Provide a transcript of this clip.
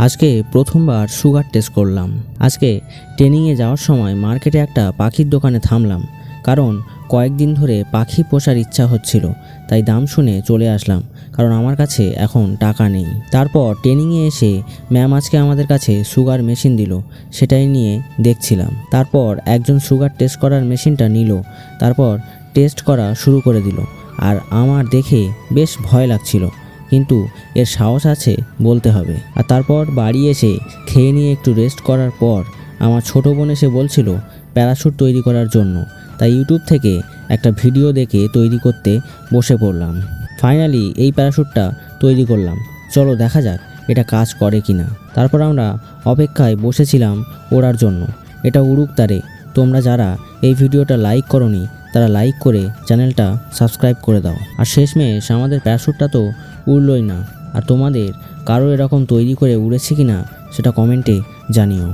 আজকে প্রথমবার sugar test করলাম। আজকে ট্রেনিংয়ে যাওয়ার সময় মার্কেটে একটা পাখির দোকানে থামলাম, কারণ কয়েকদিন ধরে পাখি পোষার ইচ্ছা হচ্ছিল। তাই দাম শুনে চলে আসলাম, কারণ আমার কাছে এখন টাকা নেই। তারপর ট্রেনিংয়ে এসে ম্যাম আজকে আমাদের কাছে সুগার মেশিন দিল, সেটাই নিয়ে দেখছিলাম। তারপর একজন সুগার টেস্ট করার মেশিনটা নিল, তারপর টেস্ট করা শুরু করে দিল। আর আমার দেখে বেশ ভয় লাগছিল, কিন্তু এর সাহস আছে বলতে হবে। আর তারপর বাড়ি এসে খেয়ে নিয়ে একটু রেস্ট করার পর আমার ছোটো বোন এসে বলছিল প্যারাশুট তৈরি করার জন্য। তাই ইউটিউব থেকে একটা ভিডিও দেখে তৈরি করতে বসে পড়লাম। ফাইনালি এই প্যারাশুটটা তৈরি করলাম। চলো দেখা যাক এটা কাজ করে কিনা। তারপর আমরা অপেক্ষায় বসেছিলাম ওড়ার জন্য। এটা উড়ুক তারে। তোমরা যারা এই ভিডিওটা লাইক করোনি তারা লাইক করে চ্যানেলটা সাবস্ক্রাইব করে দাও। আর শেষমেশ আমাদের প্যারাশুটটা তো উড়লই না। আর তোমাদের কারো এরকম তৈরি করে উড়েছে কিনা সেটা কমেন্টে জানিও।